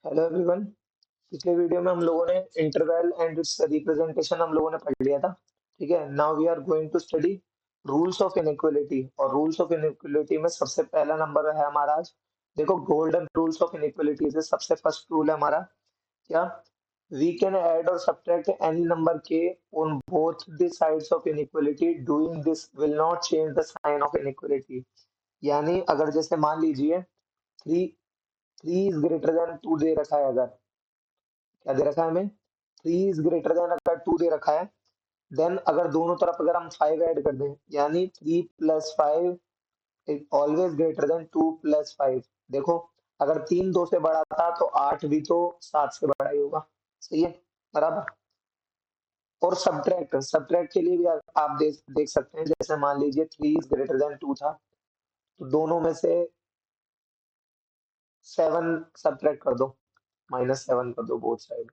Hello everyone. पिछले video में हम लोगों ने इंटरवल एंड इट्स रिप्रेजेंटेशन हम लोगों ने पढ़ लिया था। ठीक है, now we are going to study rules of inequality. और रूल्स ऑफ इनइक्वालिटी में सबसे पहला नंबर है हमारा आज। देखो, गोल्डन रूल्स ऑफ इनइक्वालिटी से सबसे फर्स्ट रूल है हमारा क्या? वी कैन ऐड और सब्ट्रैक्ट एनी नंबर के on both the sides of inequality, doing this will not change the sign of inequality. यानी अगर जैसे मान लीजिए three three is greater than two दे रखा है, अगर क्या दे रखा है हमें? थ्री इज ग्रेटर देन, अगर टू दे रखा है, देन अगर दोनों तरफ अगर हम फाइव ऐड कर दें, यानी three plus five is always greater than two plus five. देखो, अगर तीन दो से बड़ा था तो आठ भी तो सात से बड़ा ही होगा। सही है, बराबर। और सब्ट्रैक्ट सब्ट्रैक्ट के लिए भी आप देख सकते हैं। जैसे मान लीजिए three is greater than two था, तो दोनों में से सेवन सब्ट्रैक्ट कर दो, माइनस सेवन कर दो both side.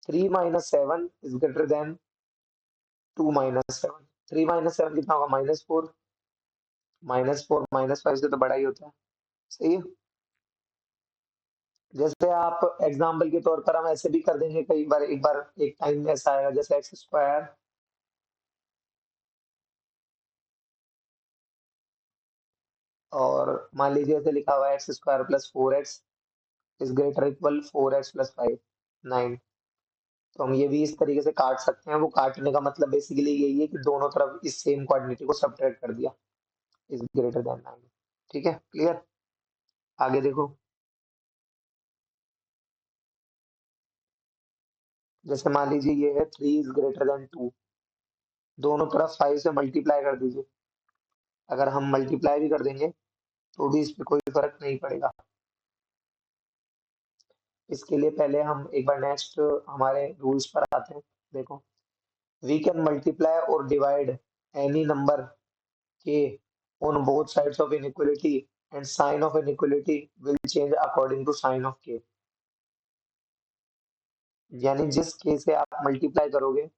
Three minus seven is greater than two minus seven. Three minus seven कितना होगा? Minus four. Minus four minus five से तो बड़ा ही होता है। सही है। जैसे आप एग्जाम्पल के तौर पर हम ऐसे भी कर देंगे, कई बार एक बार एक टाइम में ऐसा आएगा, जैसे एक्स स्क्वायर और मान लीजिए ऐसे लिखा हुआ है x square plus four x is greater equal four x plus five, nine. तो हम ये भी इस तरीके से काट सकते हैं। वो काटने का मतलब बेसिकली यही है कि दोनों तरफ इस सेम क्वांटिटी को सब्ट्रैक्ट कर दिया, इज ग्रेटर देन नाइन। ठीक है, क्लियर। आगे देखो, जैसे मान लीजिए ये है three is greater than two, दोनों तरफ फाइव से मल्टीप्लाई कर दीजिए। अगर हम मल्टीप्लाई भी कर देंगे तो भी इस पे कोई फर्क नहीं पड़ेगा। इसके लिए पहले हम एक बार नेक्स्ट हमारे रूल्स पर आते हैं। देखो, वी कैन मल्टीप्लाई और डिवाइड एनी नंबर के on both sides of inequality and sign of inequality will change according to sign of k. यानी जिस के से आप मल्टीप्लाई करोगे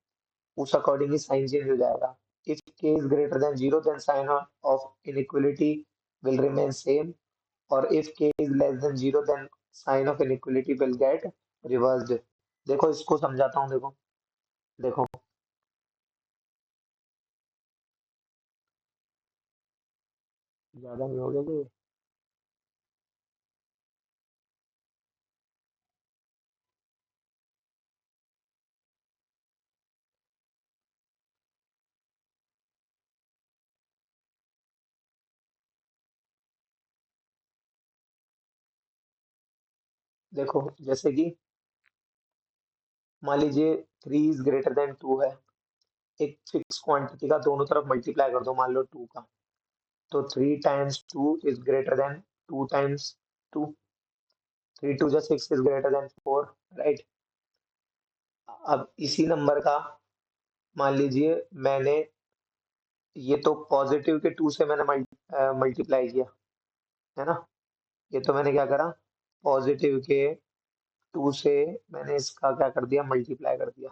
उस अकॉर्डिंग ही साइन चेंज हो जाएगा। If k is greater than zero then sign of inequality will remain same, और if k is less than zero then sign of inequality will get reversed। देखो, इसको समझाता हूँ। देखो देखो ज्यादा नहीं हो गया कि? देखो, जैसे कि मान लीजिए three is greater than two है, एक फिक्स क्वांटिटी का दोनों तरफ मल्टीप्लाई कर दो, मान लो टू का। तो three times two is greater than two times two. Three two जा six is greater than four, right. अब इसी नंबर का मान लीजिए मैंने, ये तो पॉजिटिव के टू से मैंने मल्टीप्लाई किया, है ना। ये तो मैंने क्या करा, पॉजिटिव के टू से मैंने इसका क्या कर दिया, मल्टीप्लाई कर दिया।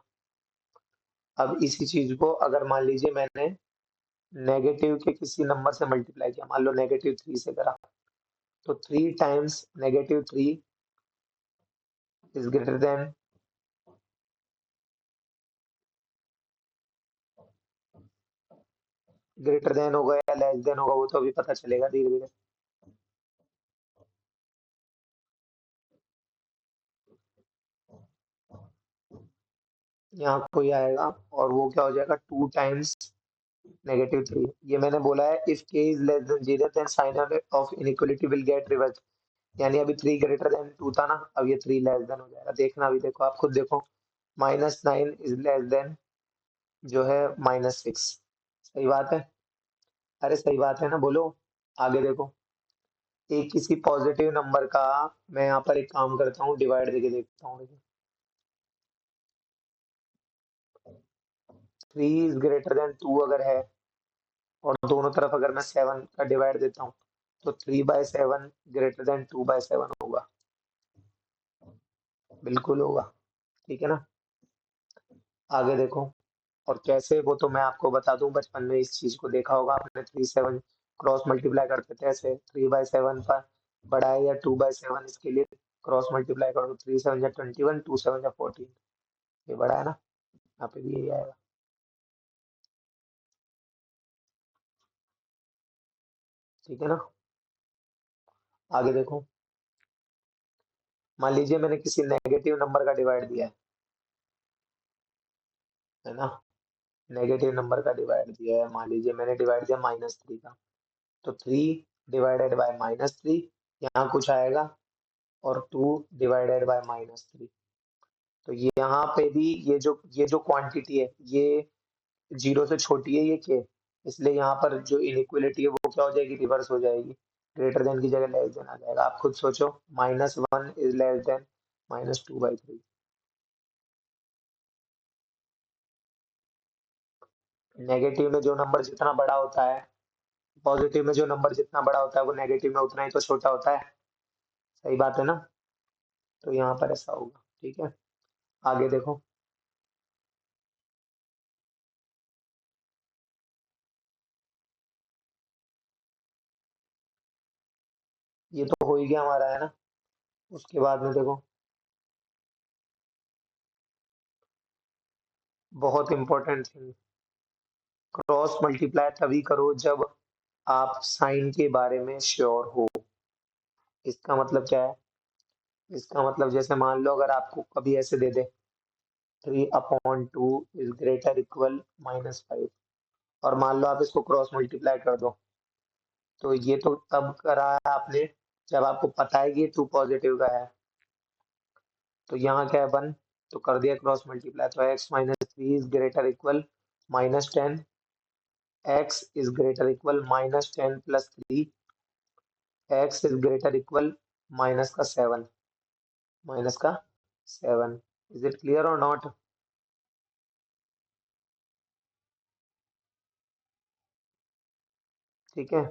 अब इसी चीज को अगर मान लीजिए मैंने नेगेटिव के किसी नंबर से मल्टीप्लाई किया, मान लो नेगेटिव थ्री से करा, तो three times negative three is greater then, greater than होगा या लेस देन होगा वो तो अभी पता चलेगा धीरे धीरे। यहाँ कोई आएगा और वो क्या हो जाएगा, टू टाइम्स नेगेटिव थ्री। ये मैंने बोला है if k is less than zero then sign of inequality will get reverse. यानी अभी थ्री ग्रेटर देन टू था ना, अब ये थ्री लेस देन हो जाएगा। देखना, अभी देखो, आप खुद देखो, minus nine is less then जो है माइनस सिक्स। सही बात है। अरे सही बात है ना, बोलो। आगे देखो, एक किसी पॉजिटिव नंबर का मैं यहाँ पर एक काम करता हूँ, डिवाइड देके देखता हूँ। Three is greater than two अगर है और दोनों तरफ अगर मैं सेवन का डिवाइड देता हूँ, तो three by seven greater than two by seven होगा। बिल्कुल होगा। ठीक है ना। आगे देखो, और कैसे वो तो मैं आपको बता दूं, बचपन में इस चीज को देखा होगा आपने, थ्री सेवन क्रॉस मल्टीप्लाई करते थे ऐसे, थ्री बाय सेवन पर बड़ा है या टू बाय सेवन, इसके लिए क्रॉस मल्टीप्लाई करो, 3 7 जा 21, 2 7 जा 14, ये बड़ा है ना, यहाँ पे भी यही आएगा। ठीक है ना। आगे देखो, मान लीजिए मैंने किसी नेगेटिव नंबर का डिवाइड दिया है ना, नेगेटिव नंबर का डिवाइड दिया है, मान लीजिए मैंने डिवाइड दिया -3 का, तो 3 डिवाइडेड बाय -3, यहाँ कुछ आएगा, और 2 डिवाइडेड बाय -3। तो ये यहाँ पे भी ये जो क्वांटिटी है, ये 0 से छोटी है, ये के, इसलिए यहाँ पर जो इनइक्वलिटी है वो क्या हो जाएगी, रिवर्स हो जाएगी, ग्रेटर देन की जगह लेस देन आ जाएगा। आप खुद सोचो, -1 इज लेस देन -2/3। नेगेटिव में जो नंबर जितना बड़ा होता है, पॉजिटिव में जो नंबर जितना बड़ा होता है वो नेगेटिव में उतना ही तो छोटा होता है, सही बात है ना। तो यहाँ पर ऐसा होगा। ठीक है, आगे देखो, ये तो हो ही गया हमारा, है ना। उसके बाद में देखो, बहुत इंपॉर्टेंट थिंग, क्रॉस मल्टीप्लाई तभी करो जब आप साइन के बारे में श्योर हो। इसका मतलब क्या है, इसका मतलब जैसे मान लो अगर आपको कभी ऐसे दे दे, 3/2 इज ग्रेटर इक्वल -5, और मान लो आप इसको क्रॉस मल्टीप्लाई कर दो, तो ये तो तब करा है आपने जब आपको पता है कि ये 2 पॉजिटिव का है। तो यहाँ क्या है, 1, तो कर दिया क्रॉस मल्टीप्लाई, तो x-3 is greater equal -10, x is greater equal -10 plus 3, x is greater equal -7, -7। Is it clear और नॉट? ठीक है,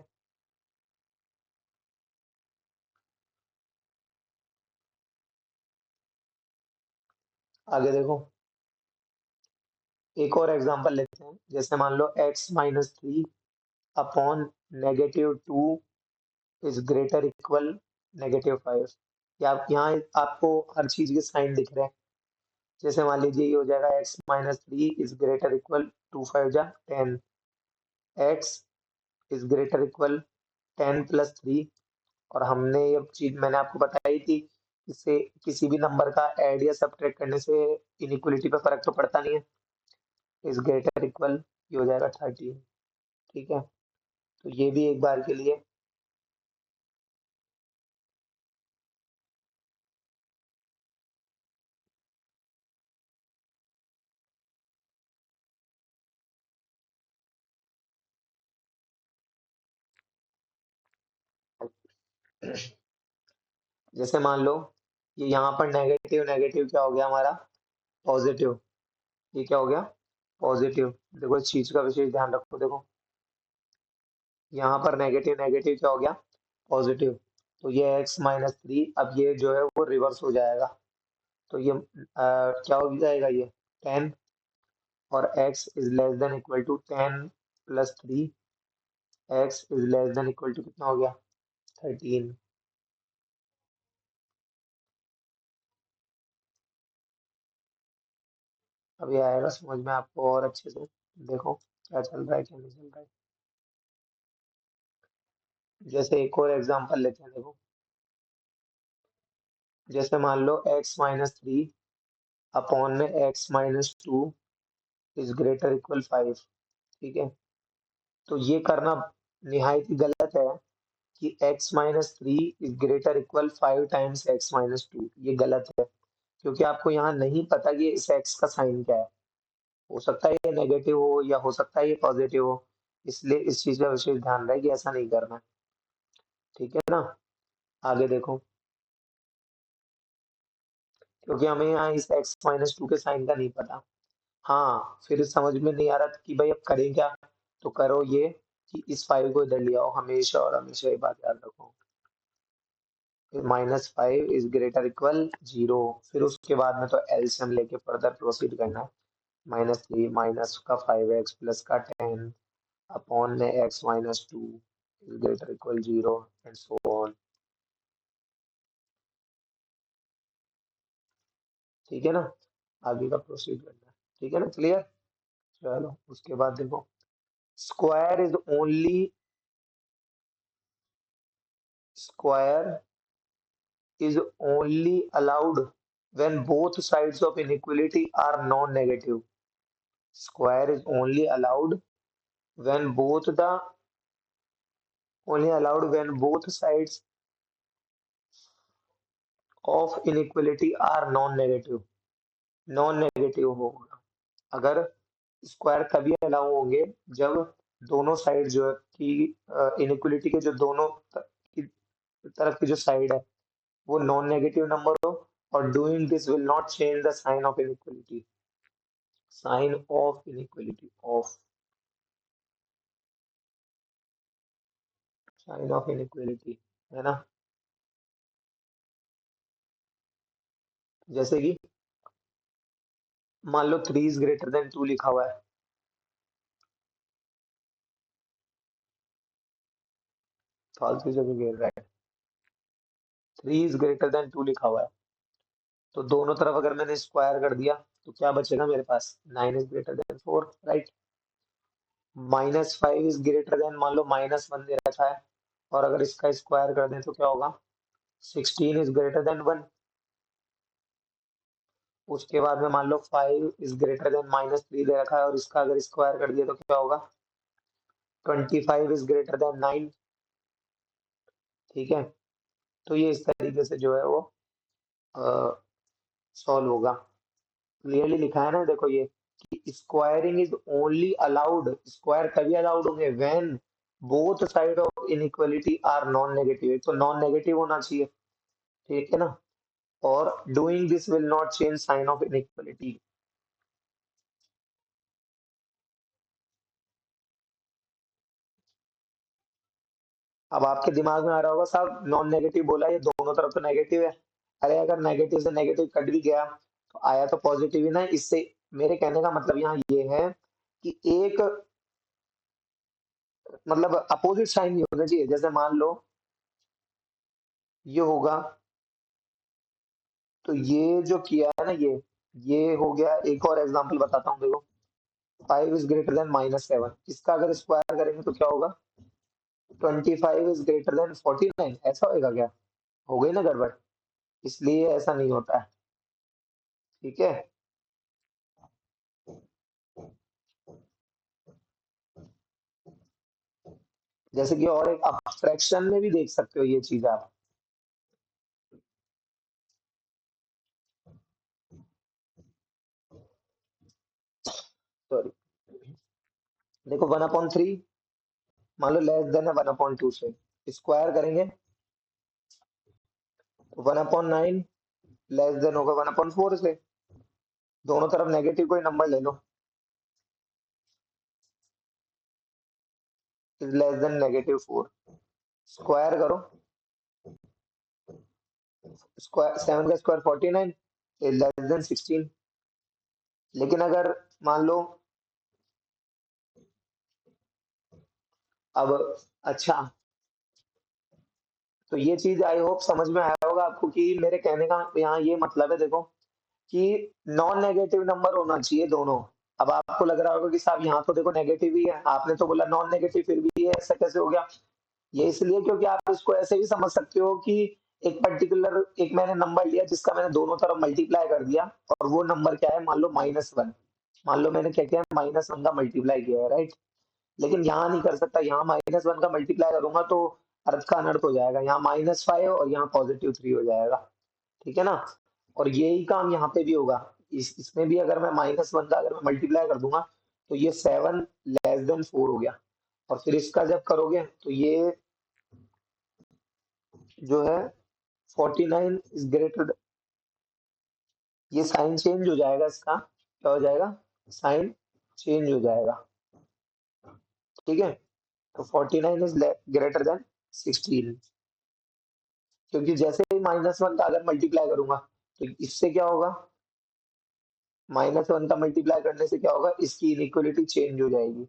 आगे देखो, एक और एग्जांपल लेते हैं, जैसे मान लो x-3 upon -2 is greater equal -5, या आप यहाँ आपको हर चीज के साइन दिख रहे हैं। जैसे मान लीजिए ये हो जाएगा x-3 इज ग्रेटर इक्वल 2 5 जा 10, x इज ग्रेटर इक्वल 10 + 3, और हमने ये चीज मैंने आपको बताई थी, इससे किसी भी नंबर का ऐड या सब्ट्रैक्ट करने से इनइक्वलिटी पे फर्क तो पड़ता नहीं है। इज ग्रेटर इक्वल, ये हो जाएगा 13। ठीक है, तो ये भी एक बार के लिए, जैसे मान लो ये यहाँ पर नेगेटिव नेगेटिव क्या हो गया हमारा, पॉजिटिव, ये क्या हो गया, पॉजिटिव। देखो इस चीज का विशेष ध्यान रखो, देखो यहाँ पर नेगेटिव नेगेटिव क्या हो गया, पॉजिटिव। तो ये x-3, अब ये जो है वो रिवर्स हो जाएगा, तो ये क्या हो जाएगा, ये 10, और x is less than equal to 10 + 3, x is less than equal to कितना हो गया, 13। अब ये आएगा समझ में आपको और अच्छे से, देखो क्या चल रहा है क्या नहीं चल रहा है। जैसे एक और एग्जांपल लेते हैं, देखो जैसे मान लो x-3 अपॉन में x-2 इज ग्रेटर इक्वल 5। ठीक है, तो ये करना निहायत ही गलत है कि x-3 is greater equal 5 times x-2, ये गलत है, क्योंकि आपको यहाँ नहीं पता कि इस x का साइन क्या है, हो सकता है ये नेगेटिव हो या हो सकता है ये पॉजिटिव हो, इसलिए इस चीज का विशेष ध्यान रहे कि ऐसा नहीं करना। ठीक है ना, आगे देखो, क्योंकि हमें यहाँ इस x-2 के साइन का नहीं पता। हाँ, फिर समझ में नहीं आ रहा कि भाई अब करें क्या, तो करो ये कि इस 5 को इधर ले आओ, हमेशा और हमेशा ये बात याद रखो, -5 इज ग्रेटर इक्वल 0, फिर उसके बाद में तो एलसीएम लेके फर्दर प्रोसीड करना है, -3 माइनस का 5x प्लस का 10 अपॉन में x-2 is greater equal 0 and so on. ठीक है ना, आगे का प्रोसीड करना है। ठीक है ना, क्लियर। चलो उसके बाद देखो, square is only square is only allowed when both sides of inequality are non-negative. Square is when both the only allowed when both sides of inequality are non-negative. Non-negative होगा। अगर स्क्वायर तभी allow होंगे जब दोनों side जो है कि inequality के जो दोनों की तरफ की जो साइड है वो नॉन नेगेटिव नंबर हो, और doing this will not change the sign of inequality. Sign of inequality of sign of inequality है ना। जैसे कि मान लो 3 is greater than 2 लिखा हुआ है, फालतू जगह घेर रहा है। 3 is greater than 2 लिखा हुआ है, तो दोनों तरफ अगर मैंने स्क्वायर कर दिया तो क्या बचेगा मेरे पास, 9 is greater than 4, right. -5 is greater than, मान लो -1 दे रखा है, और अगर इसका स्क्वायर कर दें तो क्या होगा, 16 is greater than 1। उसके बाद में मान लो 5 is greater than -3 दे रखा है, और इसका अगर स्क्वायर कर दिया तो क्या होगा, 25 is greater than 9। ठीक है, तो ये इस तरीके से जो है वो सॉल्व होगा। क्लियरली लिखा है ना, देखो ये कि squaring is only allowed, square तभी अलाउड होंगे when both side of inequality are non negative. एक तो नॉन नेगेटिव होना चाहिए, ठीक है ना, और doing this will not change sign of inequality. अब आपके दिमाग में आ रहा होगा साहब नॉन नेगेटिव बोला, ये दोनों तरफ तो नेगेटिव है। अरे अगर नेगेटिव से नेगेटिव कट भी गया तो आया तो पॉजिटिव ही ना, इससे मेरे कहने का मतलब यहाँ ये है कि एक मतलब अपोजिट साइन नहीं होना चाहिए। जैसे मान लो ये होगा, तो ये जो किया है ना, ये हो गया। एक और एग्जांपल बताता हूँ, देखो 5 is greater than -7, इसका अगर स्क्वायर करेंगे तो क्या होगा, 25 is greater than 49। ऐसा होएगा क्या, हो गई ना गड़बड़, इसलिए ऐसा नहीं होता है। ठीक है, जैसे कि और एक आप फ्रैक्शन में भी देख सकते हो ये चीज आप। सॉरी, देखो 1/3 मान लो लेस देन है 1/2 से, स्क्वायर करेंगे तो 1/9 लेस देन होगा 1/4 से। दोनों तरफ नेगेटिव कोई नंबर ले लो, इज लेस देन -4। स्क्वायर करो, स्क्वायर 7 का स्क्वायर 49 इज लेस देन 16। लेकिन अगर मान लो अब, अच्छा, तो ये चीज आई होप समझ में आया होगा आपको कि मेरे कहने का यहाँ ये मतलब है, देखो कि नॉन नेगेटिव नंबर होना चाहिए दोनों। अब आपको लग रहा होगा कि साहब यहाँ तो देखो नेगेटिव ही है, आपने तो बोला नॉन नेगेटिव, फिर भी ये ऐसा कैसे हो गया। ये इसलिए क्योंकि आप इसको ऐसे भी समझ सकते हो कि एक पर्टिकुलर एक मैंने नंबर लिया जिसका मैंने दोनों तरफ मल्टीप्लाई कर दिया, और वो नंबर क्या है, मान लो -1। मान लो मैंने क्या किया, -1 का मल्टीप्लाई किया है, राइट। लेकिन यहाँ नहीं कर सकता, यहाँ -1 का मल्टीप्लाई करूंगा तो अर्थ का अनर्थ हो जाएगा, यहाँ -5 और यहाँ +3 हो जाएगा। ठीक है ना, और यही काम यहाँ पे भी होगा। इसमें भी अगर मैं -1 का अगर मैं मल्टीप्लाई कर दूंगा तो ये 7 < 4 हो गया, और फिर इसका जब करोगे तो ये जो है 49 इज ग्रेटर, ये साइन चेंज हो जाएगा इसका, क्या हो जाएगा, साइन चेंज हो जाएगा। ठीक है, तो 49 इज ग्रेटर देन 16, क्योंकि जैसे ही -1 का अगर मल्टीप्लाई करूंगा तो इससे क्या होगा, -1 का मल्टीप्लाई करने से क्या होगा, इसकी इनइक्वलिटी चेंज हो जाएगी।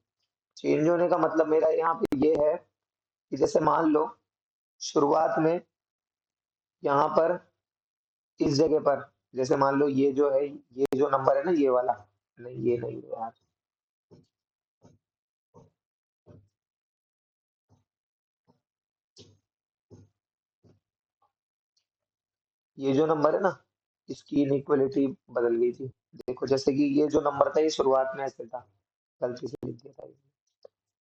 चेंज होने का मतलब मेरा यहाँ पे ये है कि जैसे मान लो शुरुआत में यहाँ पर इस जगह पर जैसे मान लो ये जो है, ये जो नंबर है ना, ये वाला, नहीं ये नहीं है यार, ये जो नंबर है ना, इसकी इनइक्वालिटी बदल गई थी। देखो जैसे कि ये जो नंबर था ये शुरुआत में ऐसे था, गलती से लिख दिया था।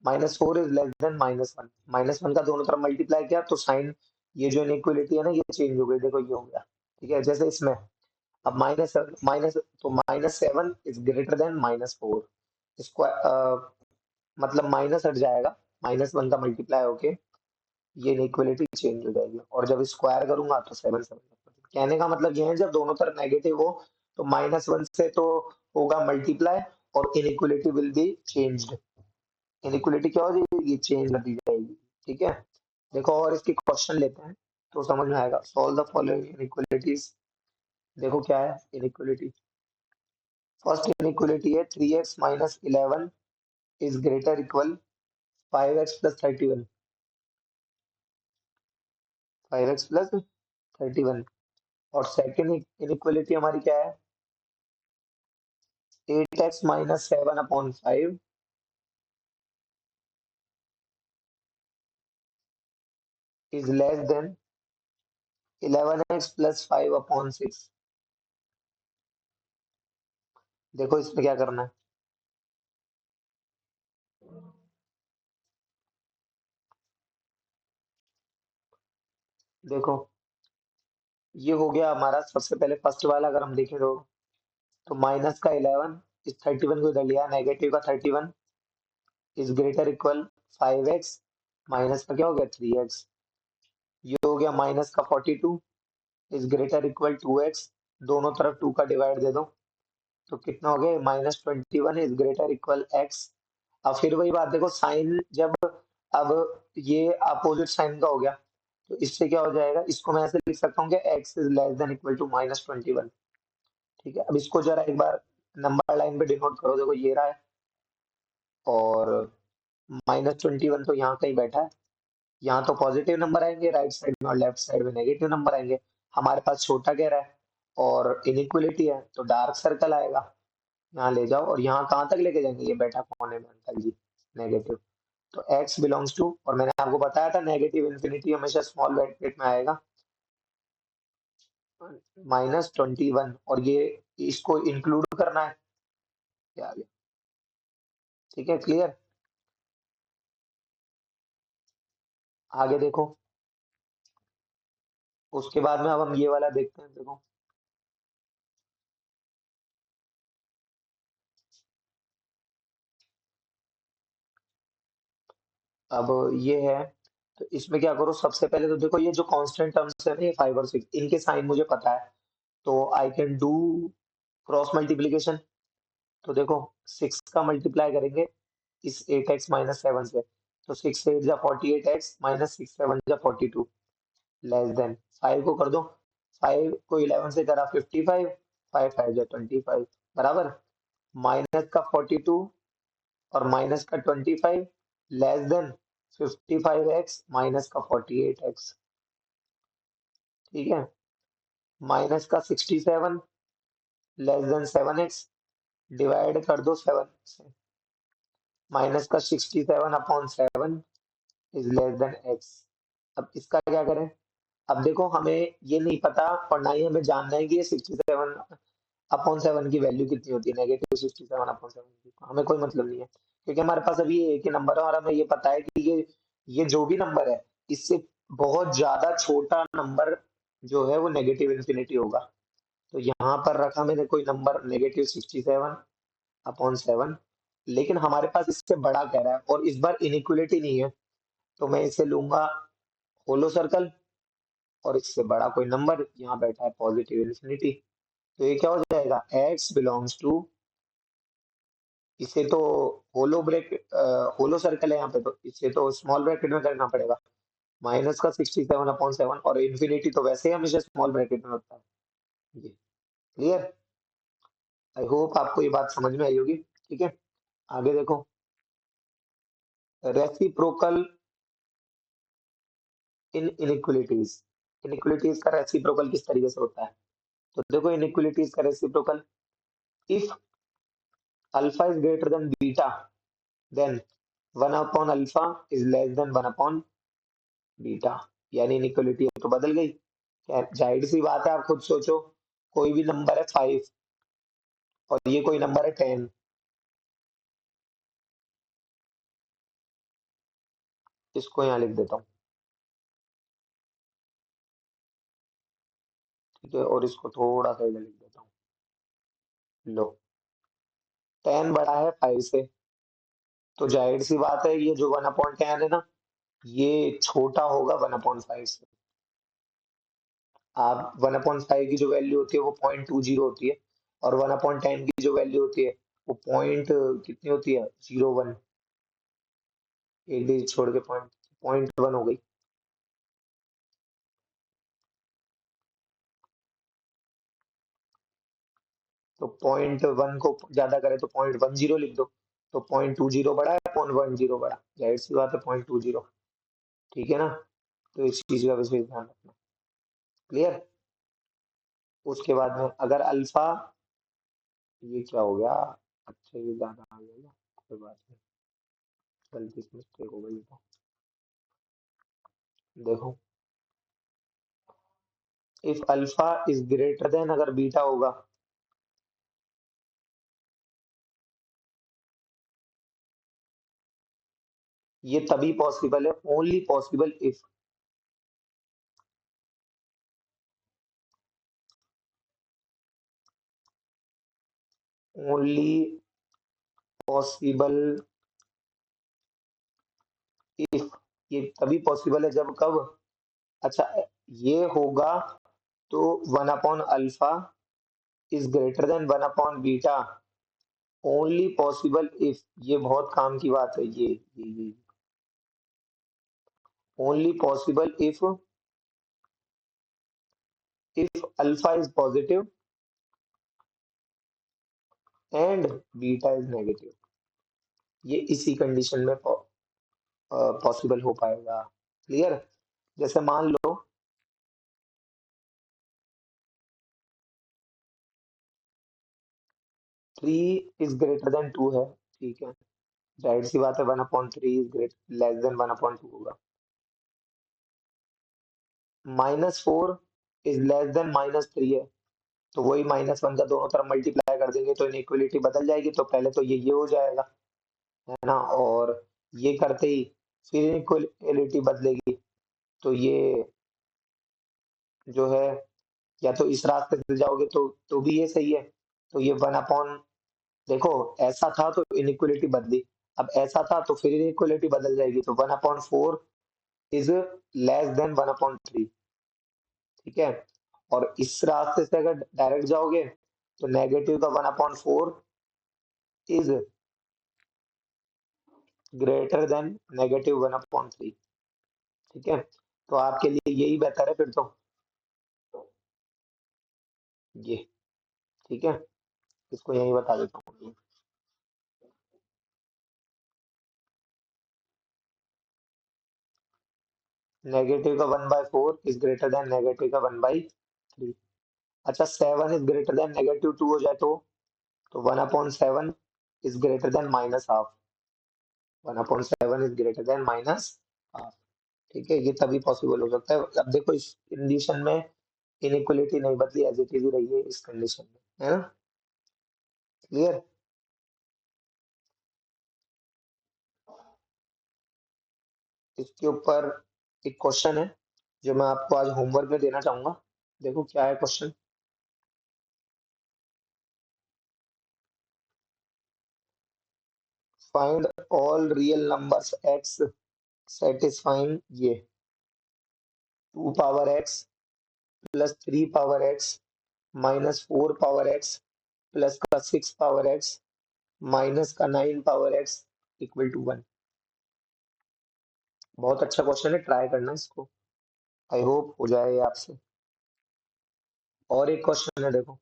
-4 इज लेस देन -1, -1 का दोनों तरफ मल्टीप्लाई किया तो साइन, ये जो इनइक्वालिटी है ना ये चेंज हो गई, देखो ये हो गया। ठीक है, जैसे इसमें अब माइनस, तो -7 इज ग्रेटर देन -4, इसको मतलब माइनस हट जाएगा, -1 का मल्टीप्लाई होके ये इनइक्वालिटी चेंज हो जाएगी, और जब स्क्वायर करूंगा तो 7 7। कहने का मतलब ये है जब दोनों तरफ नेगेटिव हो तो -1 से तो होगा मल्टीप्लाई, और inequality will be changed. Inequality क्या हो जाएगी, ये चेंज कर दी जाएगी। ठीक है, देखो और इसके क्वेश्चन लेते हैं तो समझ में आएगा। Solve the following inequalities. देखो क्या है इनइक्वालिटी। फर्स्ट इनइक्वालिटी है 3x minus 11 is greater equal 5x plus 31। 5x plus 31। और सेकंड इनइक्वालिटी हमारी क्या है, 8x minus 7 upon 5 is less then 11x plus 5 upon 6। देखो इसमें क्या करना है, देखो ये हो गया हमारा। सबसे पहले फर्स्ट वाला अगर हम देखें तो माइनस का 11, इस 31 को इधर लिया, नेगेटिव का 31 is greater equal 5x, minus का क्या हो गया 3x। ये हो गया माइनस का 42 इज ग्रेटर इक्वल 2x, दोनों तरफ 2 का डिवाइड दे दो तो कितना हो गया, -21 इज ग्रेटर इक्वल x। अब फिर वही बात देखो, साइन जब, अब ये अपोजिट साइन का हो गया तो इससे क्या हो जाएगा, इसको मैं ऐसे लिख सकता हूँ कि x is less than equal to -21। ठीक है, अब इसको जरा एक बार नंबर लाइन पे डिनोट करो, देखो ये रहा है, और -21 तो यहाँ कहीं बैठा है, यहाँ तो पॉजिटिव नंबर आएंगे राइट साइड में और लेफ्ट साइड में नेगेटिव नंबर आएंगे। हमारे पास छोटा कह रहा है और इनइक्वालिटी है तो डार्क सर्कल आएगा, यहाँ ले जाओ, और यहाँ कहाँ तक लेके जाएंगे, ये बैठा कोने में अंकल जी, नेगेटिव। तो x बिलोंग्स टू, और मैंने आपको बताया था नेगेटिव इन्फिनिटी हमेशा स्मॉल ब्रैकेट में आएगा, -21, और ये इसको इंक्लूड करना है, क्या आ गया। ठीक है, क्लियर। आगे देखो, उसके बाद में अब हम ये वाला देखते हैं, देखो अब ये है, तो इसमें क्या करो, सबसे पहले तो देखो ये जो कांस्टेंट टर्म्स है ना, ये 5 और 6, इनके साइन मुझे पता है, तो I can do cross multiplication. तो देखो 6 का मल्टीप्लाई करेंगे इस 8x माइनस 7 से, तो 6 8 जा 48x माइनस 6 7 जा 42 लेस देन 5 को कर दो, 5 को 11 से करा 55, 5 5 जा 25 बराबर, माइनस का 42 और माइनस का 25 लेस देन 55x माइनस का 48x। ठीक है, माइनस का 67 लेस देन 7x, डिवाइड कर दो 7 से, माइनस का 67 upon 7 is less then x। अब इसका क्या करें, अब देखो हमें ये नहीं पता और ना ही हमें जानना है कि ये 67 अपॉन 7 की वैल्यू कितनी होती है, -67 अपॉन 7 की, हमें कोई मतलब नहीं है, क्योंकि हमारे पास अभी ये एक ही नंबर है और हमें ये पता है कि ये जो भी नंबर है इससे बहुत ज्यादा छोटा नंबर जो है वो नेगेटिव इन्फिनिटी होगा। तो यहाँ पर रखा मैंने कोई नंबर -67 अपॉन 7, लेकिन हमारे पास इससे बड़ा कह रहा है और इस बार इनइक्वालिटी नहीं है, तो मैं इसे लूंगा होलो सर्कल, और इससे बड़ा कोई नंबर यहाँ बैठा है पॉजिटिव इन्फिनिटी, तो ये क्या हो जाएगा, x बिलोंग्स टू, इसे तो होलो सर्कल है यहाँ पे, तो इसे तो स्मॉल ब्रैकेट में करना पड़ेगा, माइनस का 67 अपॉन 7, और इन्फिनिटी तो वैसे ही हमेशा स्मॉल ब्रैकेट में होता है। ये क्लियर, आई होप आपको ये बात समझ में आई होगी। ठीक है, आगे देखो, रेसिप्रोकल इन इनइक्वालिटीज। इनइक्वालिटीज का रेसिप्रोकल किस तरीके से होता है, तो देखो इनइक्वालिटीज का reciprocal, if alpha is greater than beta, then 1 upon alpha is less than 1 upon beta, यानी इनइक्वालिटी तो बदल गई। जाहिर सी बात है, आप खुद सोचो, कोई भी नंबर है 5 और ये कोई नंबर है 10, इसको यहाँ लिख देता हूँ, ठीक है, और इसको थोड़ा सा इधर लिख देता हूँ। लो, 10 बड़ा है 5 से, तो जाहिर सी बात है ये जो 1/10 है ना, ये छोटा होगा 1/5 से। आप 1/5 की जो वैल्यू होती है वो 0.20 होती है, और 1/10 की जो वैल्यू होती है वो पॉइंट कितनी होती है, 0.1, एक डिजिट छोड़ के पॉइंट 0.1 हो गई। तो 0.1 को ज्यादा करे तो 0.10 लिख दो, तो 0.20 बड़ा है 0.10 बड़ा, जाहिर सी बात है 0.20, ठीक है ना। तो इस चीज का विशेष ध्यान रखना। क्लियर। उसके बाद में अगर अल्फा, ये क्या हो गया, अच्छा ये ज्यादा आ गया ना, कोई बात नहीं, गलती से मिस्टेक हो गई। तो देखो, if alpha is greater than, अगर बीटा होगा, ये तभी पॉसिबल है, only possible if, only possible if, ये तभी पॉसिबल है जब, कब, अच्छा, ये होगा तो 1/अल्फा इज ग्रेटर देन 1/बीटा, ओनली पॉसिबल इफ, ये बहुत काम की बात है, ये only possible if alpha is positive and beta is negative, ये इसी कंडीशन में पॉसिबल हो पाएगा। क्लियर। जैसे मान लो 3 इज ग्रेटर देन 2 है, ठीक है, जाहिर सी बात है 1/3 इज ग्रेट लेस देन 1/2 होगा। -4 इज लेस देन -3 है, तो वही -1 का दोनों तरफ मल्टीप्लाई कर देंगे तो इनइक्वालिटी बदल जाएगी, तो पहले तो ये हो जाएगा, है ना, और ये करते ही फिर इनइक्वालिटी बदलेगी, तो ये जो है, या तो इस रास्ते से जाओगे तो भी ये सही है, तो ये 1/, देखो ऐसा था तो इनइक्वालिटी बदली, अब ऐसा था तो फिर इनइक्वालिटी बदल जाएगी, तो 1/4 इज लेस देन 1/3, ठीक है। और इस रास्ते से अगर डायरेक्ट जाओगे तो नेगेटिव का 1/4 इज ग्रेटर देन -1/3, ठीक है। तो आपके लिए यही बेहतर है फिर तो, ये, ठीक है, इसको यही बता देता हूँ। नेगेटिव का 1/4 इज ग्रेटर देन नेगेटिव का 1/3। अच्छा, 7 इज ग्रेटर देन -2 हो जाए तो 1/7 is greater then -half, 1/7 is greater then -half, ठीक है, ये तभी पॉसिबल हो सकता है। अब देखो इस कंडीशन में इनइक्वालिटी नहीं बदली, एज इट इज ही रही है इस कंडीशन में, है ना। क्लियर। इसके ऊपर एक क्वेश्चन है जो मैं आपको आज होमवर्क में देना चाहूंगा। देखो क्या है question. Find all real numbers x satisfying ये 2 power x plus 3 power x minus 4 power x plus का 6 पावर एक्स माइनस का 9 पावर एक्स इक्वल टू 1। बहुत अच्छा क्वेश्चन है, ट्राई करना इसको, आई होप हो जाए ये आपसे। और एक क्वेश्चन है देखो,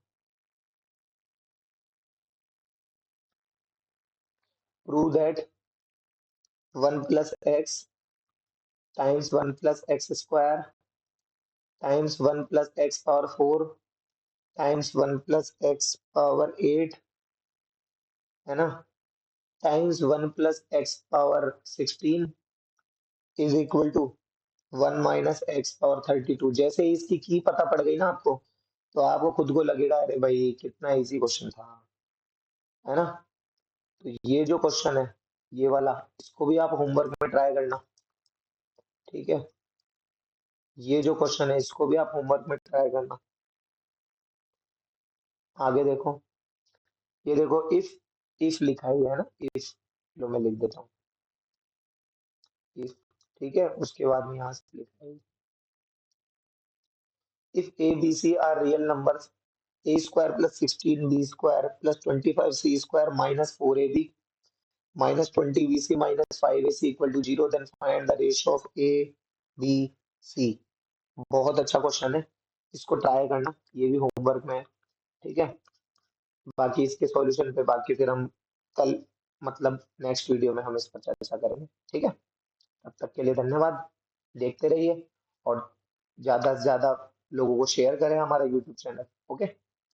prove that 1 + x times 1 + x² times 1 + x⁴ times 1 + x⁻8, है ना, times 1 + x⁻16 is equal to 1 - x⁻32। जैसे ही इसकी की पता पड़ गई ना आपको, तो आपको खुद को लगेगा अरे भाई कितना इजी क्वेश्चन था, है ना। तो ये जो क्वेश्चन है, ये वाला, इसको भी आप होमवर्क में ट्राई करना, ठीक है। ये जो क्वेश्चन है इसको भी आप होमवर्क में ट्राई करना। आगे देखो, ये देखो, इफ लिखा ही है ना, इफ, लो मैं लिख देता हूँ, इफ, ठीक है। उसके बाद में यहाँ से लिखा है, if A B C are real numbers, a² + 16b² + 25c² - 4ab -20bc -5ac = 0, then find the ratio of a b c। बहुत अच्छा क्वेश्चन है, इसको ट्राई करना, ये भी होमवर्क में है, ठीक है। बाकी इसके सॉल्यूशन पे बाकी फिर हम कल, मतलब नेक्स्ट वीडियो में हम इस पर चर्चा करेंगे, ठीक है। तब तक के लिए धन्यवाद, देखते रहिए और ज्यादा से ज्यादा लोगों को शेयर करें हमारा यूट्यूब चैनल, ओके।